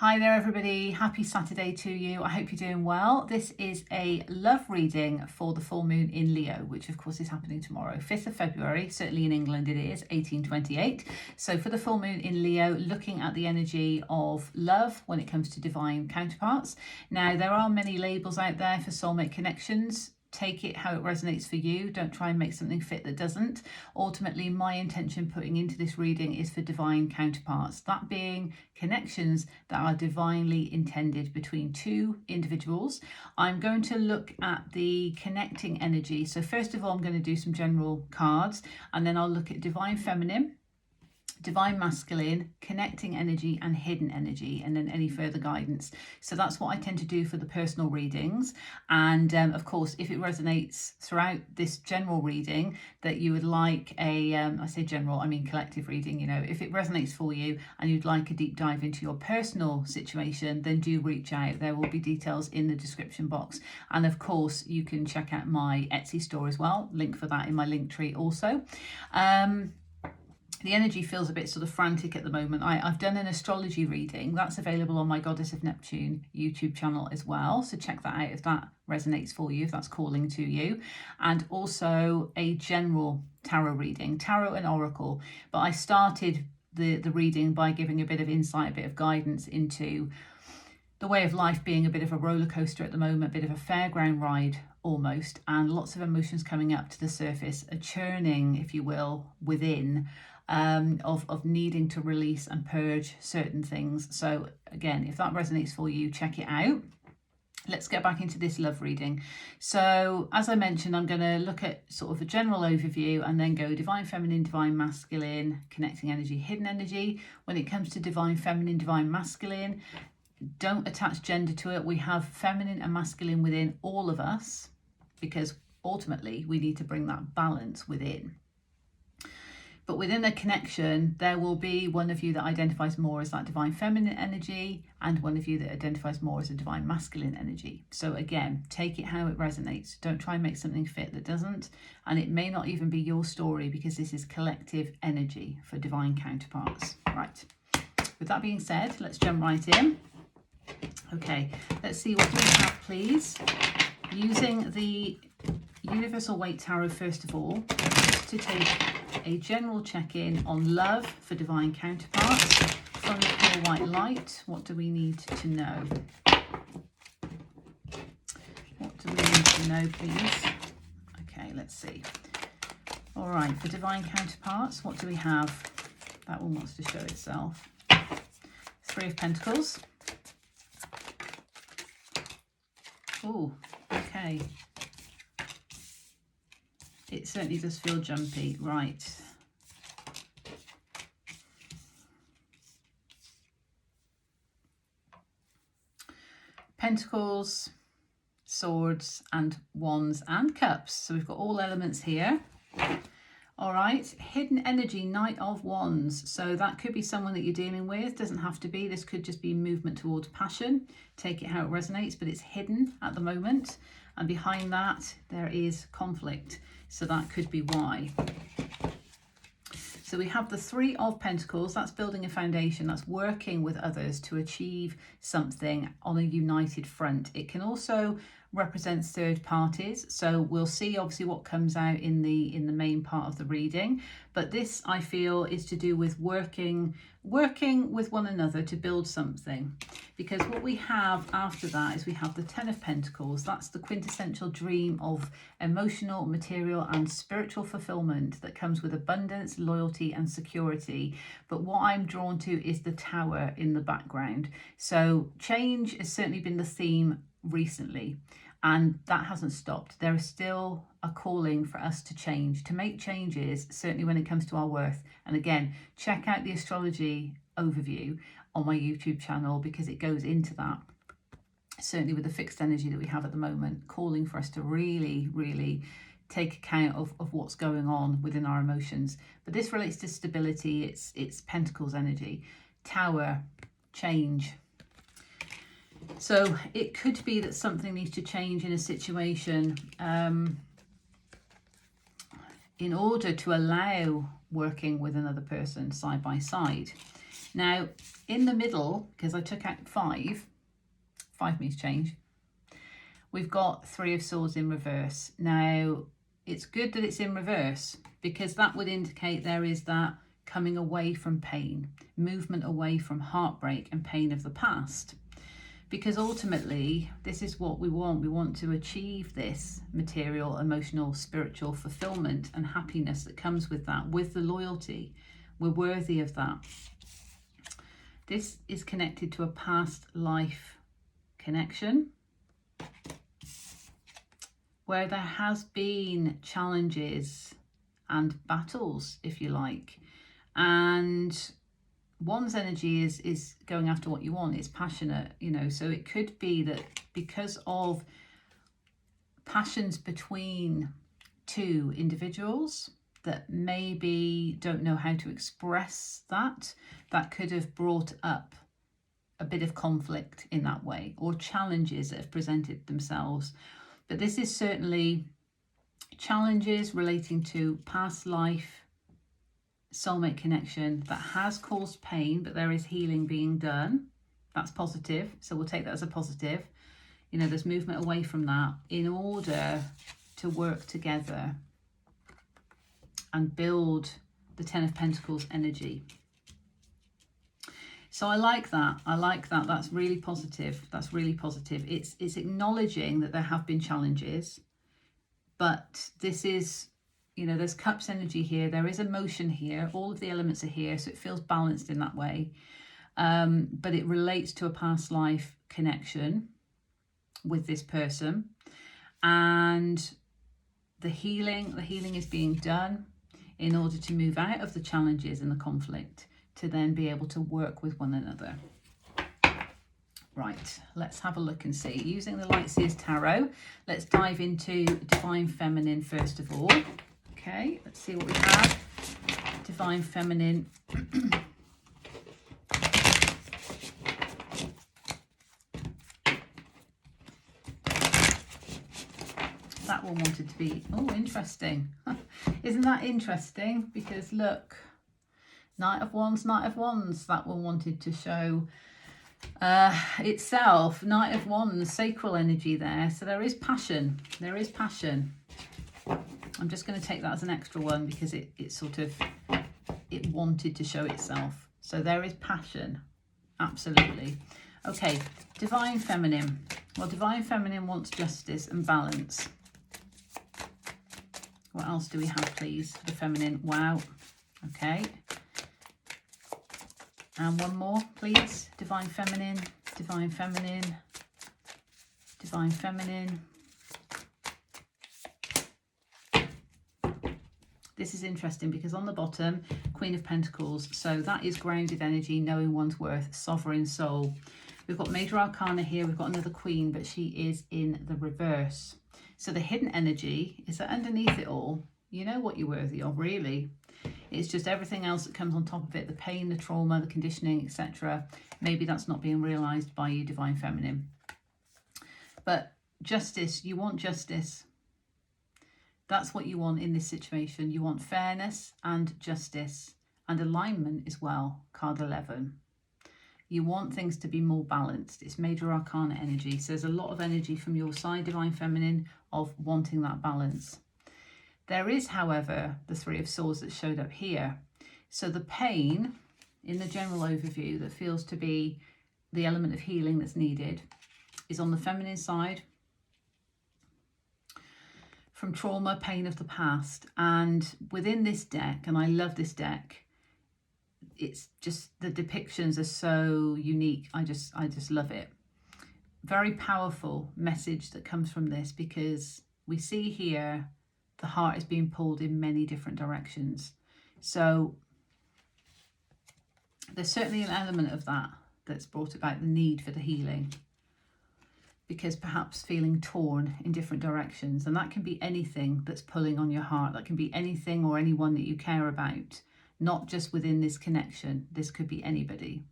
Hi there everybody, happy Saturday to you. I hope you're doing well. This is a love reading for the full moon in Leo, which of course is happening tomorrow, 5th of February, certainly in England it is, 1828. So for the full moon in Leo, looking at the energy of love when it comes to divine counterparts. Now there are many labels out there for soulmate connections. Take it how it resonates for you. Don't try and make something fit that doesn't. Ultimately, my intention putting into this reading is for divine counterparts, that being connections that are divinely intended between two individuals. I'm going to look at the connecting energy. So first of all, I'm going to do some general cards, and then I'll look at divine feminine, divine masculine, connecting energy and hidden energy, and then any further guidance. So that's what I tend to do for the personal readings. And of course, if it resonates throughout this general reading that you would like a I say general, I mean collective reading, you know, if it resonates for you and you'd like a deep dive into your personal situation, then do reach out. There will be details in the description box, and of course you can check out my Etsy store as well, link for that in my link tree also. The energy feels a bit sort of frantic at the moment. I've done an astrology reading that's available on my Goddess of Neptune YouTube channel as well. So check that out if that resonates for you, if that's calling to you. And also a general tarot reading, tarot and oracle. But I started the reading by giving a bit of insight, a bit of guidance into the way of life being a bit of a roller coaster at the moment, a bit of a fairground ride almost, and lots of emotions coming up to the surface, a churning, if you will, within. Of needing to release and purge certain things. So again, if that resonates for you, check it out. Let's get back into this love reading. So as I mentioned, I'm going to look at sort of a general overview and then go divine feminine, divine masculine, connecting energy, hidden energy. When it comes to divine feminine, divine masculine, don't attach gender to it. We have feminine and masculine within all of us, because ultimately we need to bring that balance within. But within a connection, there will be one of you that identifies more as that divine feminine energy and one of you that identifies more as a divine masculine energy. So again, take it how it resonates. Don't try and make something fit that doesn't. And it may not even be your story, because this is collective energy for divine counterparts. Right. With that being said, let's jump right in. Okay, let's see what we have, please. Using the Universal Weight Tarot first of all, just to take a general check-in on love for divine counterparts from the pure white light. What do we need to know? What do we need to know, please? Okay, let's see. All right, for divine counterparts, what do we have? That one wants to show itself. 3 of Pentacles. Oh, okay. It certainly does feel jumpy, right. Pentacles, swords, and wands and cups. So we've got all elements here. All right, hidden energy, Knight of Wands. So that could be someone that you're dealing with. Doesn't have to be. This could just be movement towards passion. Take it how it resonates, but it's hidden at the moment. And behind that, there is conflict. So that could be why. So we have the 3 of Pentacles. That's building a foundation. That's working with others to achieve something on a united front. It can also represent third parties. So we'll see obviously what comes out in the main part of the reading. But this, I feel, is to do with working with one another to build something. Because what we have after that is we have the 10 of Pentacles. That's the quintessential dream of emotional, material and spiritual fulfillment that comes with abundance, loyalty and security. But what I'm drawn to is the Tower in the background. So change has certainly been the theme recently, and that hasn't stopped. There is still a calling for us to change, to make changes, certainly when it comes to our worth. And again, check out the astrology overview on my YouTube channel, because it goes into that, certainly with the fixed energy that we have at the moment, calling for us to really, really take account of what's going on within our emotions. But this relates to stability. It's Pentacles energy, Tower, change. So it could be that something needs to change in a situation in order to allow working with another person side by side. Now, In the middle, because I took out 5 means change, we've got 3 of Swords in reverse. Now, it's good that it's in reverse because that would indicate there is that coming away from pain, movement away from heartbreak and pain of the past. Because ultimately, this is what we want. We want to achieve this material, emotional, spiritual fulfillment and happiness that comes with that, with the loyalty. We're worthy of that. This is connected to a past life connection where there has been challenges and battles, if you like. And one's energy is going after what you want. It's passionate, you know, so it could be that because of passions between 2 individuals that maybe don't know how to express that, that could have brought up a bit of conflict in that way, or challenges that have presented themselves. But this is certainly challenges relating to past life, soulmate connection that has caused pain, but there is healing being done. That's positive, so we'll take that as a positive. You know, there's movement away from that in order to work together and build the 10 of Pentacles energy. So I like that. I like that. That's really positive. That's really positive. It's acknowledging that there have been challenges, but this is, you know, there's Cups energy here. There is emotion here. All of the elements are here, so it feels balanced in that way. But it relates to a past life connection with this person, and the healing is being done in order to move out of the challenges and the conflict, to then be able to work with one another. Right, let's have a look and see. Using the Light Seers Tarot, let's dive into Divine Feminine first of all. Okay, let's see what we have. Divine Feminine. That one wanted to be, oh, interesting. Isn't that interesting? Because look, Knight of Wands, that one wanted to show itself. Knight of Wands, sacral energy there. So there is passion. There is passion. I'm just going to take that as an extra one because it wanted to show itself. So there is passion. Absolutely. Okay, Divine Feminine. Well, Divine Feminine wants justice and balance. What else do we have, please, for the feminine? Wow. Okay. And one more, please. Divine Feminine, Divine Feminine, Divine Feminine. This is interesting because on the bottom, Queen of Pentacles. So that is grounded energy, knowing one's worth, sovereign soul. We've got Major Arcana here. We've got another Queen, but she is in the reverse. So the hidden energy is that underneath it all, you know what you're worthy of, really. It's just everything else that comes on top of it, the pain, the trauma, the conditioning, etc. Maybe that's not being realised by you, Divine Feminine. But justice, you want justice. That's what you want in this situation. You want fairness and justice and alignment as well, card 11. You want things to be more balanced. It's Major Arcana energy. So there's a lot of energy from your side, Divine Feminine, of wanting that balance. There is, however, the 3 of Swords that showed up here. So the pain, in the general overview, that feels to be the element of healing that's needed, is on the feminine side, from trauma, pain of the past. And within this deck, and I love this deck, it's just, the depictions are so unique. I just love it. Very powerful message that comes from this, because we see here the heart is being pulled in many different directions. So there's certainly an element of that that's brought about the need for the healing, because perhaps feeling torn in different directions, and that can be anything that's pulling on your heart. That can be anything or anyone that you care about, not just within this connection. This could be anybody.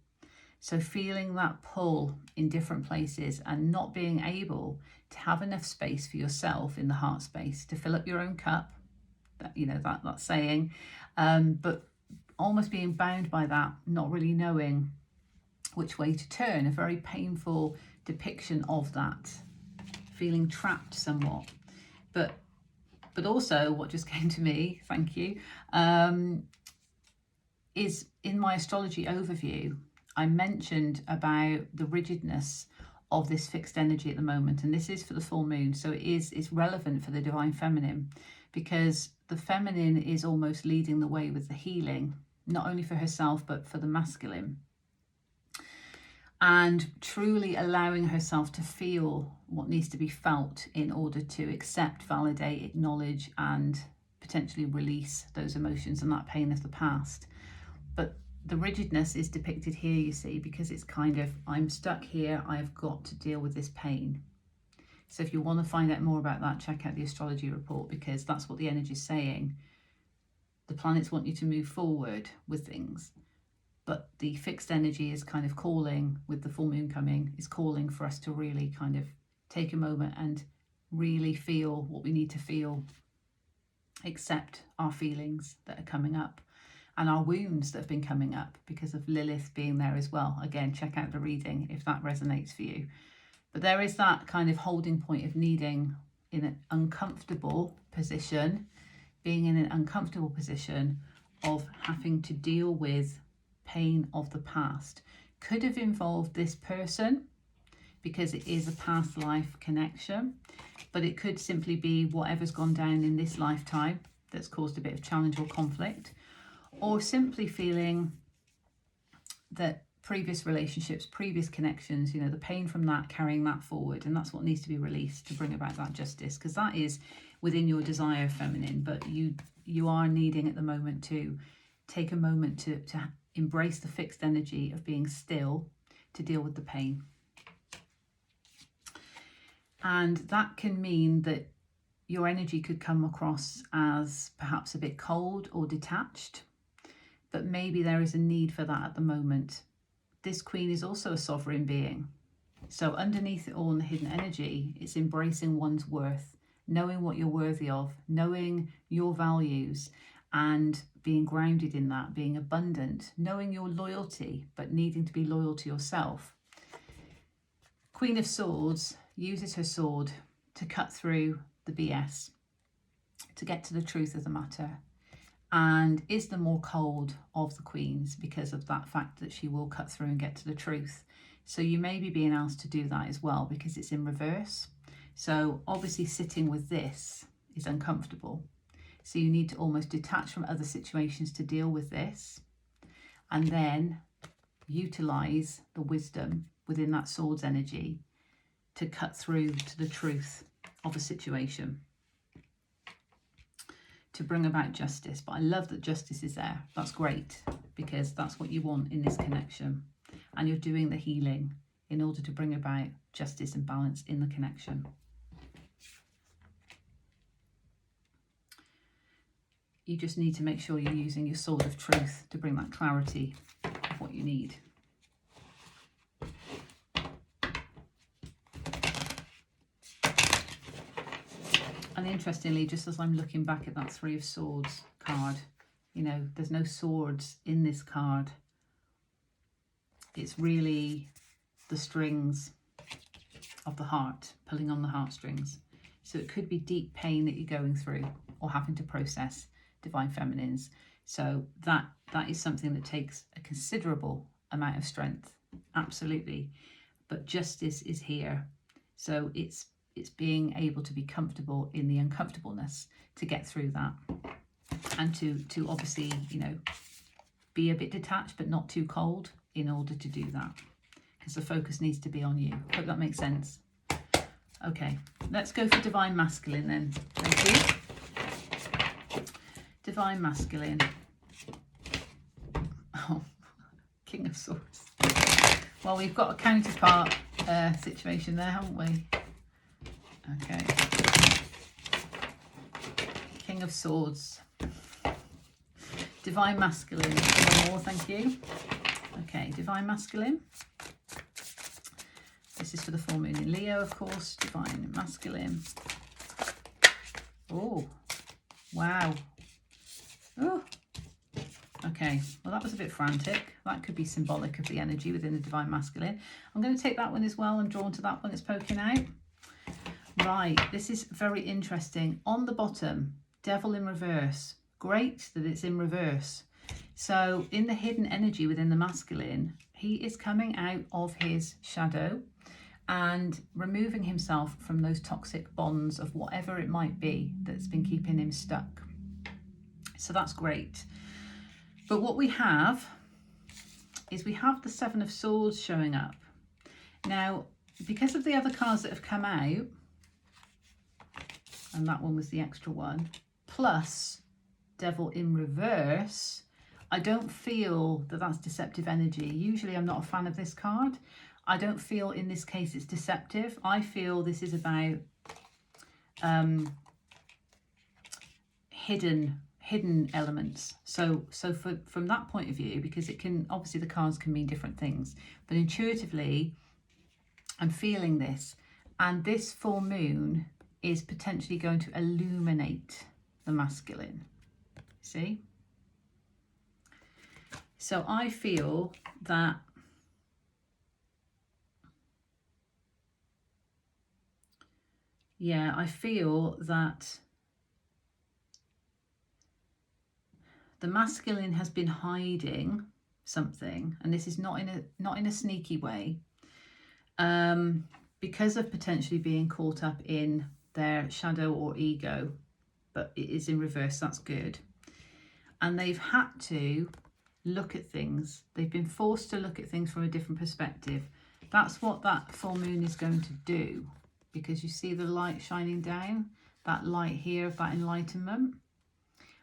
So feeling that pull in different places and not being able to have enough space for yourself in the heart space to fill up your own cup, that, you know, that saying, but almost being bound by that, not really knowing which way to turn. A very painful depiction of that, feeling trapped somewhat. But also what just came to me, thank you, is in my astrology overview, I mentioned about the rigidness of this fixed energy at the moment, and this is for the full moon, so it's relevant for the divine feminine, because the feminine is almost leading the way with the healing, not only for herself but for the masculine, and truly allowing herself to feel what needs to be felt in order to accept, validate, acknowledge, and potentially release those emotions and that pain of the past. But the rigidness is depicted here, you see, because it's kind of, I'm stuck here, I've got to deal with this pain. So if you want to find out more about that, check out the astrology report, because that's what the energy is saying. The planets want you to move forward with things, but the fixed energy is kind of calling, with the full moon coming, is calling for us to really kind of take a moment and really feel what we need to feel, accept our feelings that are coming up and our wounds that have been coming up because of Lilith being there as well. Again, check out the reading if that resonates for you. But there is that kind of holding point of needing in an uncomfortable position, being in an uncomfortable position of having to deal with pain of the past. Could have involved this person because it is a past life connection, but it could simply be whatever's gone down in this lifetime that's caused a bit of challenge or conflict, or simply feeling that previous relationships, previous connections, you know, the pain from that, carrying that forward, and that's what needs to be released to bring about that justice, because that is within your desire, feminine, but you are needing at the moment to take a moment to embrace the fixed energy of being still to deal with the pain. And that can mean that your energy could come across as perhaps a bit cold or detached, but maybe there is a need for that at the moment. This queen is also a sovereign being. So underneath it all in the hidden energy, it's embracing one's worth, knowing what you're worthy of, knowing your values and being grounded in that, being abundant, knowing your loyalty, but needing to be loyal to yourself. Queen of Swords uses her sword to cut through the BS, to get to the truth of the matter, and is the more cold of the queens because of that fact that she will cut through and get to the truth. So you may be being asked to do that as well because it's in reverse. So obviously sitting with this is uncomfortable. So you need to almost detach from other situations to deal with this, and then utilize the wisdom within that sword's energy to cut through to the truth of a situation, to bring about justice. But I love that justice is there. That's great, because that's what you want in this connection. And you're doing the healing in order to bring about justice and balance in the connection. You just need to make sure you're using your sword of truth to bring that clarity of what you need. And interestingly, just as I'm looking back at that Three of Swords card, you know, there's no swords in this card. It's really the strings of the heart, pulling on the heartstrings. So it could be deep pain that you're going through or having to process, divine feminines. So that is something that takes a considerable amount of strength, absolutely. But justice is here. So it's being able to be comfortable in the uncomfortableness to get through that, and to obviously, you know, be a bit detached but not too cold in order to do that, because the focus needs to be on you. Hope that makes sense. Okay, let's go for divine masculine then. Thank you. Divine masculine. Oh, King of Swords. Well, we've got a counterpart situation there, haven't we? Okay. King of Swords. Divine masculine. One more, thank you. Okay, divine masculine. This is for the full moon in Leo, of course. Divine masculine. Oh, wow. Oh, okay. Well, that was a bit frantic. That could be symbolic of the energy within the Divine Masculine. I'm going to take that one as well. I'm drawn to that one. It's poking out. Right, this is very interesting. On the bottom, Devil in reverse. Great that it's in reverse. So in the hidden energy within the masculine, he is coming out of his shadow and removing himself from those toxic bonds of whatever it might be that's been keeping him stuck. So that's great. But what we have is we have the Seven of Swords showing up. Now, because of the other cards that have come out, and that one was the extra one, plus Devil in reverse, I don't feel that that's deceptive energy. Usually I'm not a fan of this card. I don't feel in this case it's deceptive. I feel this is about hidden elements. So from that point of view, because it can, obviously the cards can mean different things, but intuitively I'm feeling this, and this full moon is potentially going to illuminate the masculine. See? So I feel that I feel that the masculine has been hiding something, and this is not in a sneaky way, because of potentially being caught up in their shadow or ego, but it is in reverse. That's good. And they've had to look at things. They've been forced to look at things from a different perspective. That's what that full moon is going to do, because you see the light shining down, that light here of that enlightenment.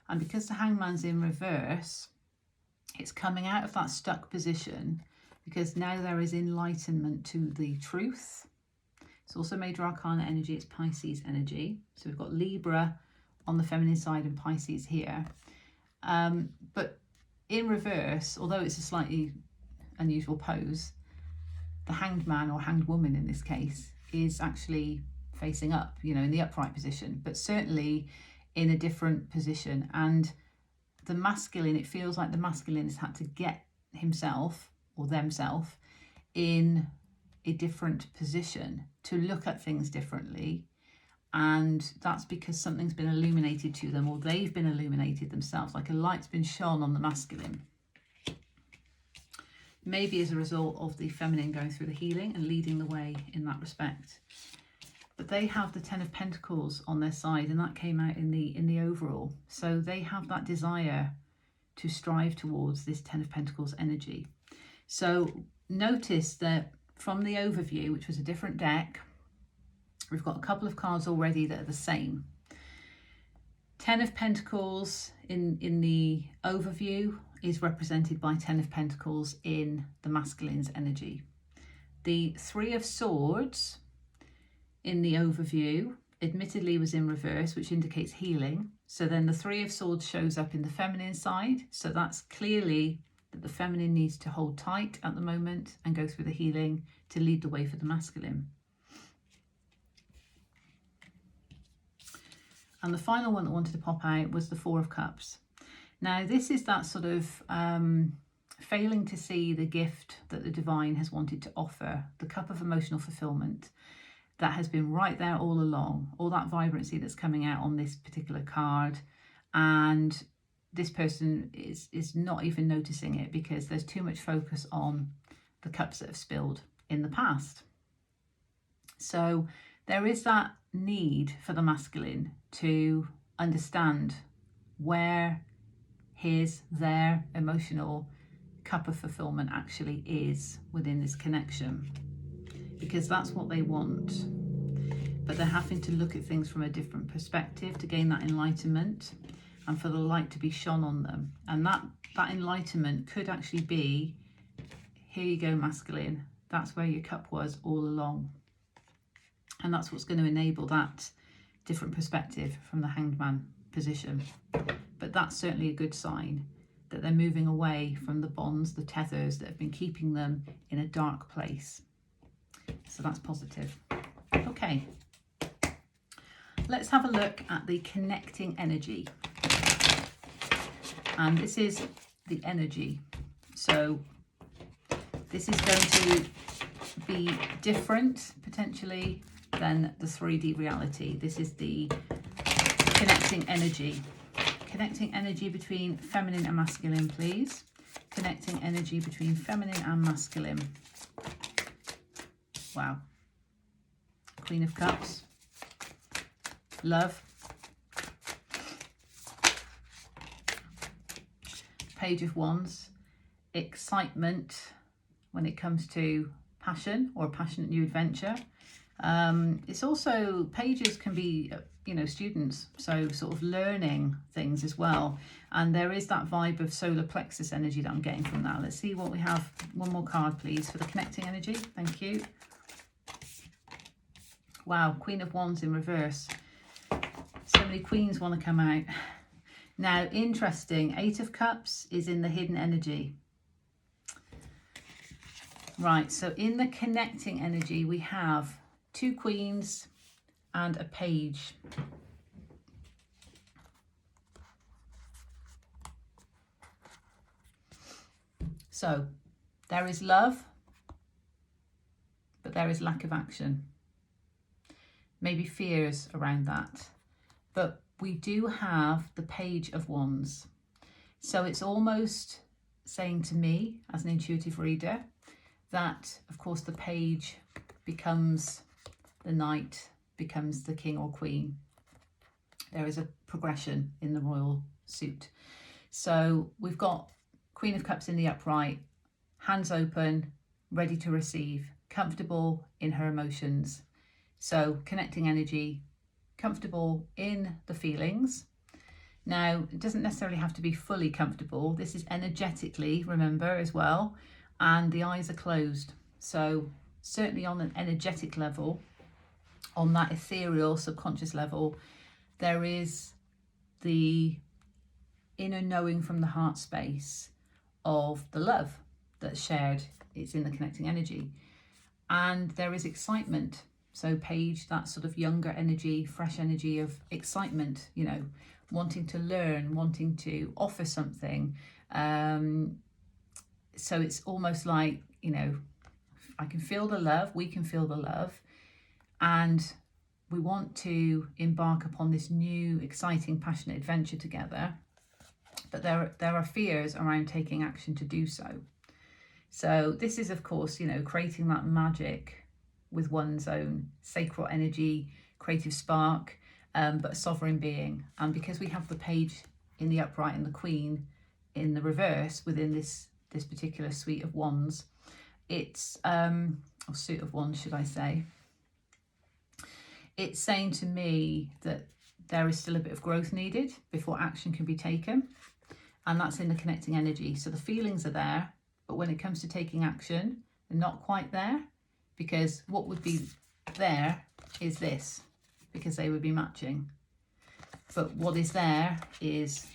And because the Hangman's in reverse, it's coming out of that stuck position, because now there is enlightenment to the truth. It's also Major Arcana energy, it's Pisces energy. So we've got Libra on the feminine side and Pisces here. But in reverse, although it's a slightly unusual pose, the Hanged Man or Hanged Woman in this case is actually facing up, you know, in the upright position, but certainly in a different position. And the masculine, it feels like the masculine has had to get himself or themselves in a different position to look at things differently. And that's because something's been illuminated to them, or they've been illuminated themselves, like a light's been shone on the masculine. Maybe as a result of the feminine going through the healing and leading the way in that respect. But they have the Ten of Pentacles on their side, and that came out in the overall. So they have that desire to strive towards this Ten of Pentacles energy. So notice that from the overview, which was a different deck, we've got a couple of cards already that are the same. Ten of Pentacles in the overview is represented by Ten of Pentacles in the masculine's energy. The Three of Swords in the overview admittedly was in reverse, which indicates healing. So then the Three of Swords shows up in the feminine side. So that's clearly that the feminine needs to hold tight at the moment and go through the healing to lead the way for the masculine. And the final one that wanted to pop out was the Four of Cups. Now this is that sort of failing to see the gift that the divine has wanted to offer, the cup of emotional fulfillment that has been right there all along, all that vibrancy that's coming out on this particular card. And this person is not even noticing it because there's too much focus on the cups that have spilled in the past. So there is that need for the masculine to understand where their emotional cup of fulfillment actually is within this connection, because that's what they want. But they're having to look at things from a different perspective to gain that enlightenment and for the light to be shone on them. And that enlightenment could actually be, here you go, masculine, that's where your cup was all along. And that's what's going to enable that different perspective from the Hanged Man position. But that's certainly a good sign that they're moving away from the bonds, the tethers that have been keeping them in a dark place. So that's positive. Okay, let's have a look at the connecting energy. And this is the energy. So This is going to be different, potentially, than the 3D reality. This is the connecting energy. Connecting energy between feminine and masculine, please. Connecting energy between feminine and masculine. Wow. Queen of Cups. Love. Page of Wands. Excitement when it comes to passion or a passionate new adventure. It's also, pages can be, you know, students, so sort of learning things as well. And there is that vibe of solar plexus energy that I'm getting from that. Let's see what we have. One more card, please, for the connecting energy. Thank you. Wow, Queen of Wands in reverse. So many queens want to come out. Now, interesting, 8 of Cups is in the hidden energy. Right, so in the connecting energy, we have 2 queens and a page. So there is love, but there is lack of action. Maybe fears around that. But we do have the Page of Wands. So it's almost saying to me, as an intuitive reader, that, of course, the page becomes the knight, becomes the king or queen. There is a progression in the royal suit. So we've got Queen of Cups in the upright, hands open, ready to receive, comfortable in her emotions. So connecting energy, comfortable in the feelings. Now, it doesn't necessarily have to be fully comfortable. This is energetically, remember, as well. And the eyes are closed. So certainly on an energetic level, on that ethereal subconscious level, there is the inner knowing from the heart space of the love that's shared. It's in the connecting energy. And there is excitement. So Page, that sort of younger energy, fresh energy of excitement, you know, wanting to learn, wanting to offer something. So it's almost like, you know, I can feel the love, we can feel the love, and we want to embark upon this new, exciting, passionate adventure together. But there are fears around taking action to do so. So this is, of course, you know, creating that magic with one's own sacral energy, creative spark, but a sovereign being. And because we have the Page in the upright and the Queen in the reverse within this particular suite of wands, it's or suit of wands, should I say, it's saying to me that there is still a bit of growth needed before action can be taken, and that's in the connecting energy. So the feelings are there, but when it comes to taking action, they're not quite there, because what would be there is this, because they would be matching. But what is there is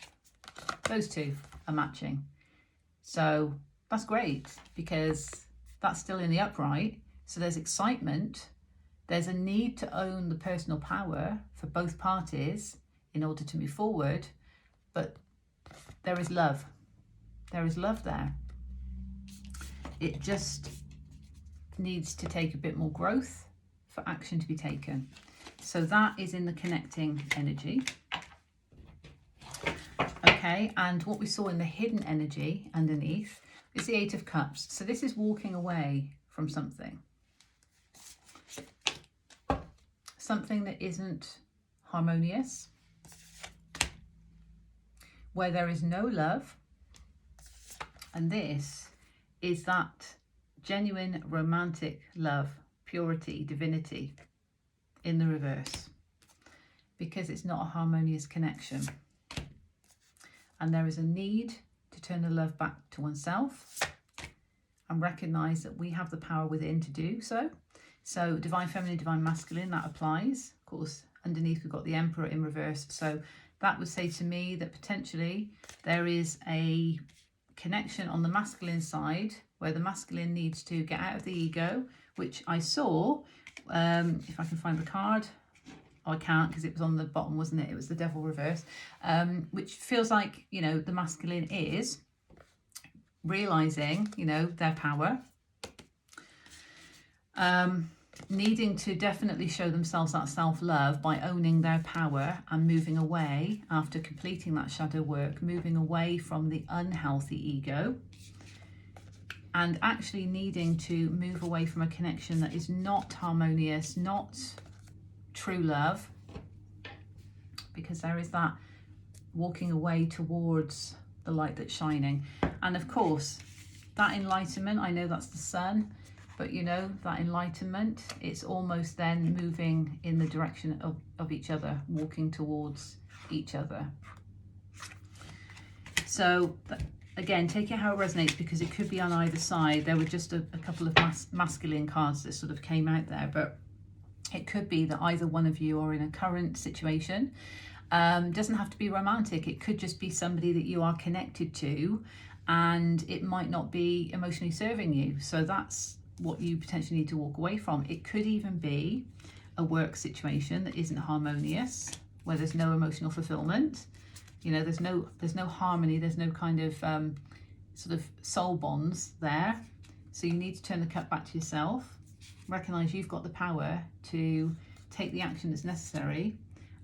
those two are matching. So that's great, because that's still in the upright. So there's excitement. There's a need to own the personal power for both parties in order to move forward. But there is love. There is love there. It just needs to take a bit more growth for action to be taken. So that is in the connecting energy. Okay, and what we saw in the hidden energy underneath is the 8 of Cups. So this is walking away from something. Something that isn't harmonious, where there is no love. And this is that genuine romantic love, purity, divinity in the reverse, because it's not a harmonious connection. And there is a need to turn the love back to oneself and recognize that we have the power within to do so. So divine feminine, divine masculine, that applies. Of course, underneath we've got the Emperor in reverse. So that would say to me that potentially there is a connection on the masculine side where the masculine needs to get out of the ego, which I saw, if I can find the card. Oh, I can't, because it was on the bottom, wasn't it? It was the Devil reverse, which feels like, you know, the masculine is realizing, you know, their power, Needing to definitely show themselves that self-love by owning their power and moving away after completing that shadow work, moving away from the unhealthy ego, and actually needing to move away from a connection that is not harmonious, not true love, because there is that walking away towards the light that's shining. And of course, that enlightenment, I know that's the sun, but you know, that enlightenment, it's almost then moving in the direction of each other, walking towards each other. So again, take it how it resonates, because it could be on either side. There were just a couple of masculine cards that sort of came out there, but it could be that either one of you are in a current situation. Doesn't have to be romantic. It could just be somebody that you are connected to, and it might not be emotionally serving you. So that's what you potentially need to walk away from. It could even be a work situation that isn't harmonious, where there's no emotional fulfillment. You know, there's no harmony, there's no kind of sort of soul bonds there. So you need to turn the cup back to yourself, recognize you've got the power to take the action that's necessary,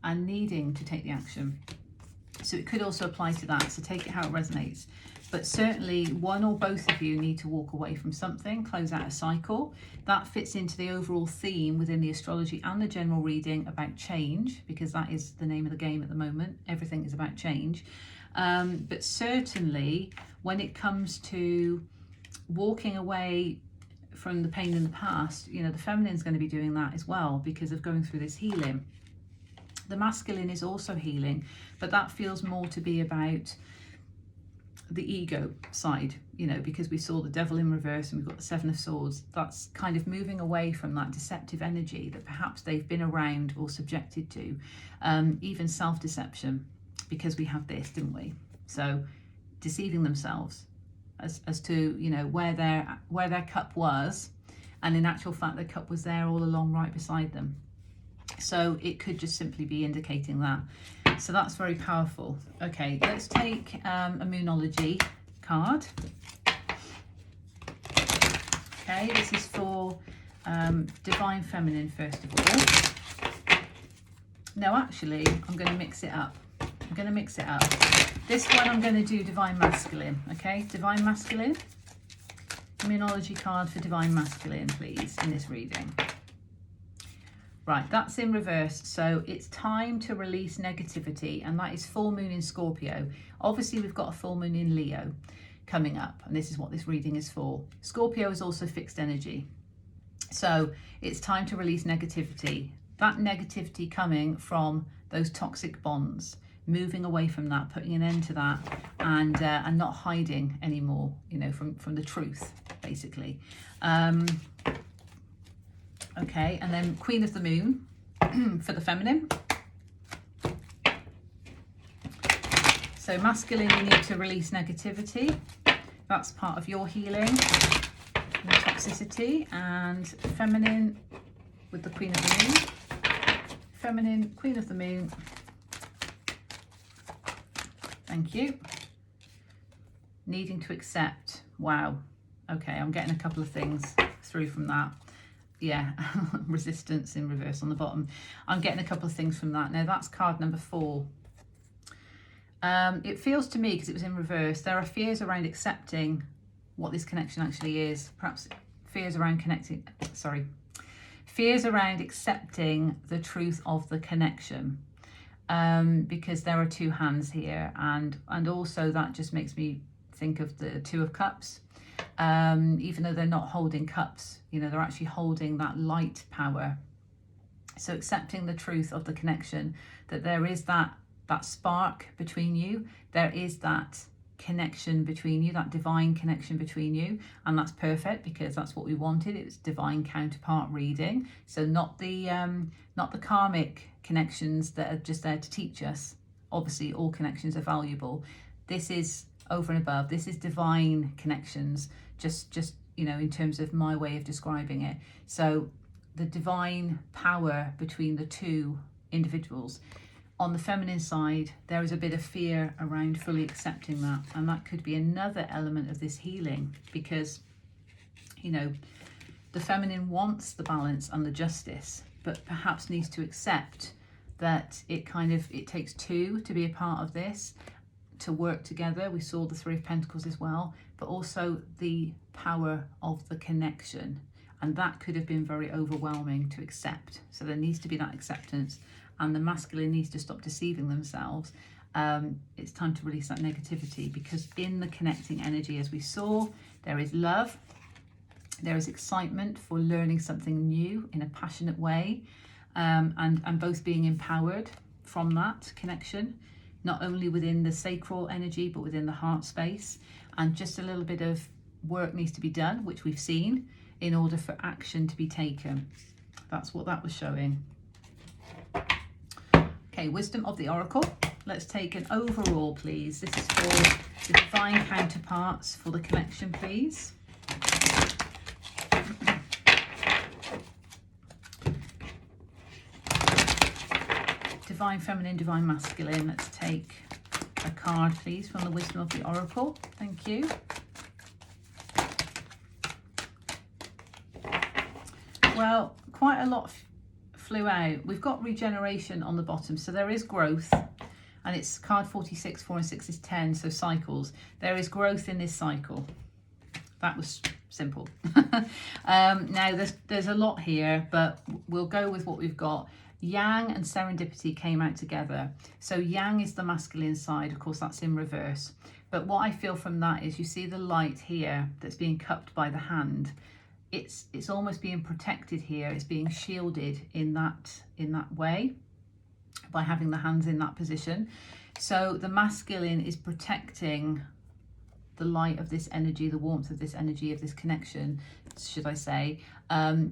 and needing to take the action. So it could also apply to that. So take it how it resonates. But certainly one or both of you need to walk away from something, close out a cycle. That fits into the overall theme within the astrology and the general reading about change, because that is the name of the game at the moment. Everything is about change. But certainly when it comes to walking away from the pain in the past, you know, the feminine is going to be doing that as well, because of going through this healing. The masculine is also healing, but that feels more to be about the ego side, you know, because we saw the devil in reverse and we've got the Seven of Swords. That's kind of moving away from that deceptive energy that perhaps they've been around or subjected to, even self-deception, because we have this, didn't we? So deceiving themselves as to, you know, where their cup was, and in actual fact their cup was there all along, right beside them. So it could just simply be indicating that. So that's very powerful. Okay, let's take a Moonology card. Okay, this is for Divine Feminine, first of all. No, actually, I'm going to mix it up. This one I'm going to do Divine Masculine, okay? Divine Masculine. Moonology card for Divine Masculine, please, in this reading. Right, that's in reverse. So it's time to release negativity, and that is full moon in Scorpio. Obviously, we've got a full moon in Leo coming up, and this is what this reading is for. Scorpio is also fixed energy. So it's time to release negativity. That negativity coming from those toxic bonds, moving away from that, putting an end to that, and not hiding anymore, you know, from the truth, basically. Okay, and then Queen of the Moon for the feminine. So masculine, you need to release negativity. That's part of your healing, the toxicity. And feminine with the Queen of the Moon. Feminine, Queen of the Moon. Thank you. Needing to accept. Wow. Okay, I'm getting a couple of things through from that. Yeah, resistance in reverse on the bottom. I'm getting a couple of things from that. Now that's card number 4. It feels to me, because it was in reverse, there are fears around accepting what this connection actually is. Perhaps fears around fears around accepting the truth of the connection, because there are 2 hands here, and also that just makes me think of the 2 of Cups. Even though they're not holding cups, you know, they're actually holding that light power. So accepting the truth of the connection, that there is that spark between you, there is that connection between you, that divine connection between you, and that's perfect, because that's what we wanted. It was divine counterpart reading. So not the karmic connections that are just there to teach us. Obviously all connections are valuable. This is over and above. This is divine connections, just you know, in terms of my way of describing it. So the divine power between the 2 individuals. On the feminine side, there is a bit of fear around fully accepting that, and that could be another element of this healing, because, you know, The feminine wants the balance and the justice, but perhaps needs to accept that it takes two to be a part of this, to work together. We saw the Three of Pentacles as well, but also the power of the connection. And that could have been very overwhelming to accept. So there needs to be that acceptance, and the masculine needs to stop deceiving themselves. It's time to release that negativity, because in the connecting energy, as we saw, there is love, there is excitement for learning something new in a passionate way, and both being empowered from that connection, not only within the sacral energy, but within the heart space. And just a little bit of work needs to be done, which we've seen, in order for action to be taken. That's what that was showing. Okay, wisdom of the oracle. Let's take an overall, please. This is for the divine counterparts for the connection, please. Divine feminine, divine masculine. Let's take a card, please, from the wisdom of the oracle. Thank you. Well, quite a lot flew out. We've got regeneration on the bottom, so there is growth, and it's card 46, 4 and 6 is 10, so cycles. There is growth in this cycle. That was simple. Now there's a lot here, but we'll go with what we've got. Yang and serendipity came out together. So yang is the masculine side, of course that's in reverse. But what I feel from that is, you see the light here that's being cupped by the hand. It's almost being protected here. It's being shielded in that way by having the hands in that position. So the masculine is protecting the light of this energy, the warmth of this energy, of this connection, should I say,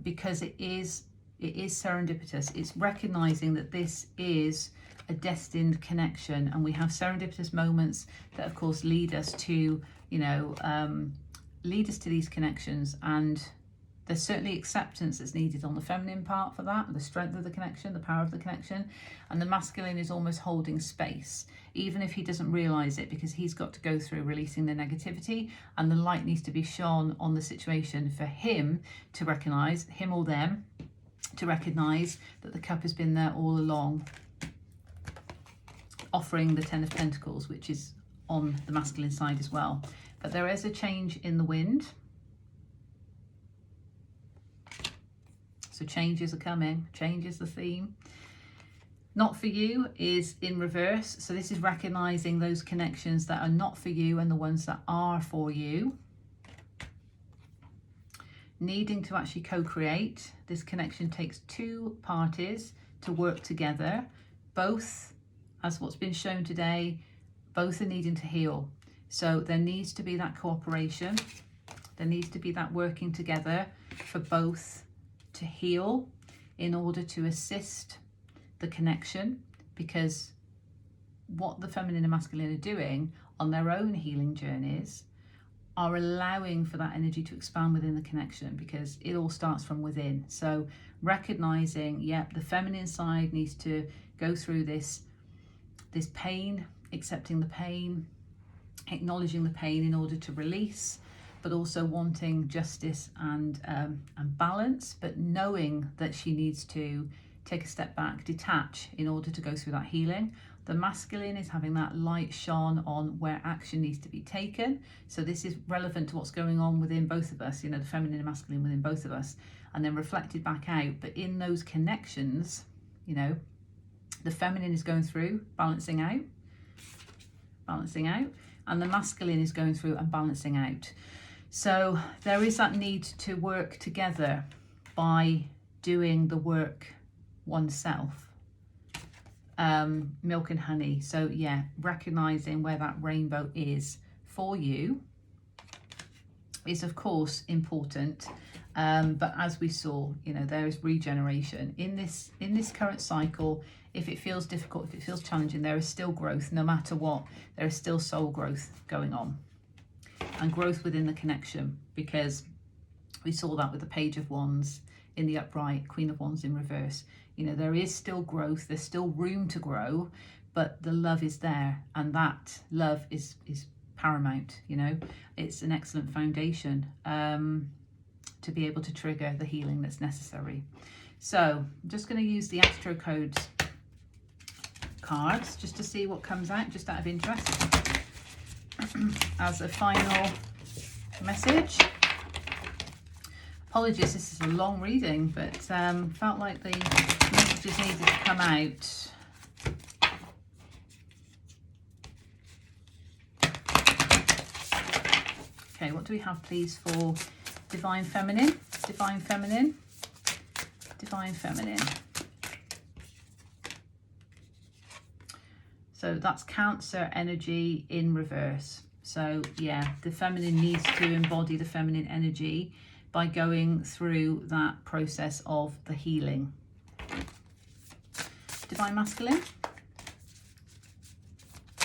because it is serendipitous. It's recognizing that this is a destined connection, and we have serendipitous moments that of course lead us to, lead us to these connections. And there's certainly acceptance that's needed on the feminine part for that, the strength of the connection, the power of the connection. And the masculine is almost holding space, even if he doesn't realize it, because he's got to go through releasing the negativity, and the light needs to be shone on the situation for him to recognize, him or them, to recognize that the cup has been there all along, offering the 10 of Pentacles, which is on the masculine side as well. But there is a change in the wind. So changes are coming. Change is the theme. Not for you is in reverse. So this is recognizing those connections that are not for you and the ones that are for you. Needing to actually co-create. This connection takes two parties to work together. Both, as what's been shown today, both are needing to heal. So there needs to be that cooperation. There needs to be that working together for both to heal, in order to assist the connection, because what the feminine and masculine are doing on their own healing journeys are allowing for that energy to expand within the connection, because it all starts from within. So recognizing, the feminine side needs to go through this pain, accepting the pain, acknowledging the pain in order to release, but also wanting justice and balance, but knowing that she needs to take a step back, detach, in order to go through that healing. The masculine is having that light shone on where action needs to be taken. So this is relevant to what's going on within both of us, the feminine and masculine within both of us, and then reflected back out. But in those connections, the feminine is going through balancing out, and the masculine is going through and balancing out. So there is that need to work together by doing the work oneself. Milk and honey. So recognizing where that rainbow is for you is of course important. But as we saw, there is regeneration in this current cycle. If it feels difficult, if it feels challenging, there is still growth. No matter what, there is still soul growth going on, and growth within the connection, because we saw that with the Page of Wands in the upright, Queen of Wands in reverse. There is still growth, there's still room to grow, but the love is there, and that love is paramount. It's an excellent foundation. to be able to trigger the healing that's necessary. So I'm just going to use the Astro Codes cards just to see what comes out, just out of interest, as a final message. Apologies, this is a long reading, but felt like the messages needed to come out. Okay, what do we have, please, for Divine Feminine? Divine Feminine. Divine Feminine. So that's Cancer energy in reverse. So yeah, the feminine needs to embody the feminine energy by going through that process of the healing. Divine Masculine.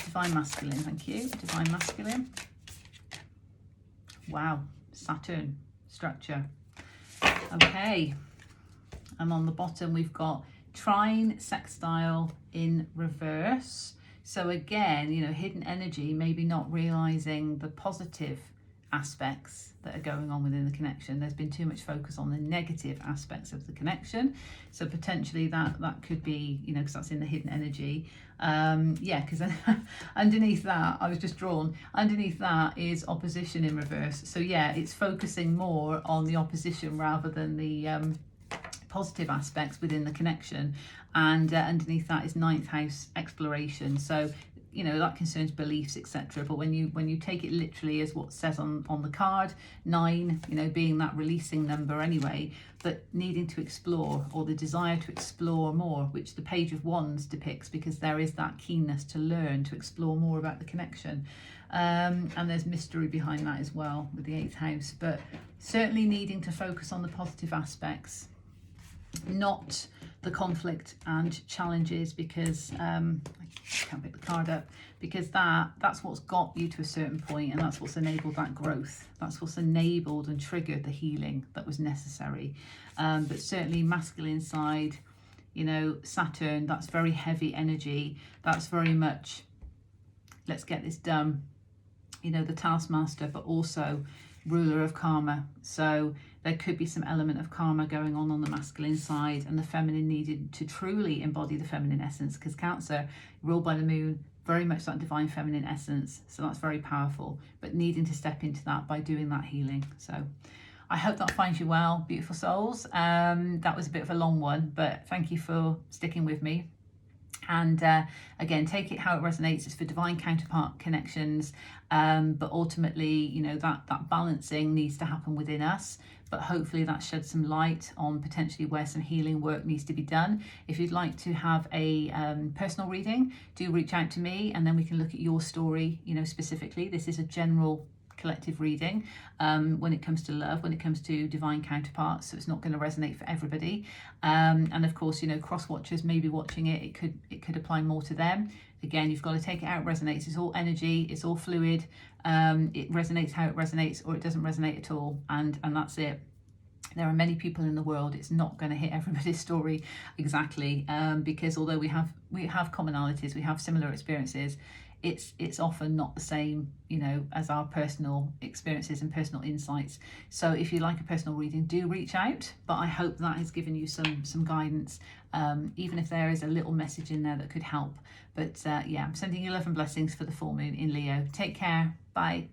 Divine Masculine, thank you. Divine Masculine. Wow, Saturn structure. Okay, and on the bottom we've got trine sextile in reverse. So again, you know, hidden energy, maybe not realizing the positive aspects that are going on within the connection. There's been too much focus on the negative aspects of the connection. So potentially that could be, you know, because that's in the hidden energy. Yeah, because underneath that, I was just drawn, underneath that is opposition in reverse. So yeah, it's focusing more on the opposition rather than the positive aspects within the connection. And underneath that is 9th house exploration. So, you know, that concerns beliefs, etc. But when you take it literally as what says on the card, 9, you know, being that releasing number anyway, but needing to explore, or the desire to explore more, which the Page of Wands depicts, because there is that keenness to learn, to explore more about the connection. And there's mystery behind that as well with the 8th house, but certainly needing to focus on the positive aspects, not the conflict and challenges, because I can't pick the card up, because that's what's got you to a certain point, and that's what's enabled that growth. That's what's enabled and triggered the healing that was necessary. But certainly masculine side, you know, Saturn, that's very heavy energy. That's very much, let's get this done, you know, the taskmaster, but also ruler of karma. So there could be some element of karma going on the masculine side, and the feminine needed to truly embody the feminine essence, because Cancer, ruled by the moon, very much that divine feminine essence. So that's very powerful, but needing to step into that by doing that healing. So I hope that finds you well, beautiful souls. That was a bit of a long one, but thank you for sticking with me. And again, take it how it resonates. It's for divine counterpart connections, but ultimately, you know, that balancing needs to happen within us. But hopefully that sheds some light on potentially where some healing work needs to be done. If you'd like to have a personal reading, do reach out to me, and then we can look at your story, you know, specifically. This is a general collective reading when it comes to love, when it comes to divine counterparts, so it's not going to resonate for everybody. And of course, you know, cross watchers may be watching it, it could apply more to them. Again, you've got to take it how it resonates. It's all energy, it's all fluid. It resonates how it resonates, or it doesn't resonate at all, and that's it. There are many people in the world. It's not going to hit everybody's story exactly, because although we have commonalities, we have similar experiences, it's often not the same, you know, as our personal experiences and personal insights. So if you like a personal reading, do reach out. But I hope that has given you some guidance, even if there is a little message in there that could help. But yeah, I'm sending you love and blessings for the full moon in Leo. Take care. Bye.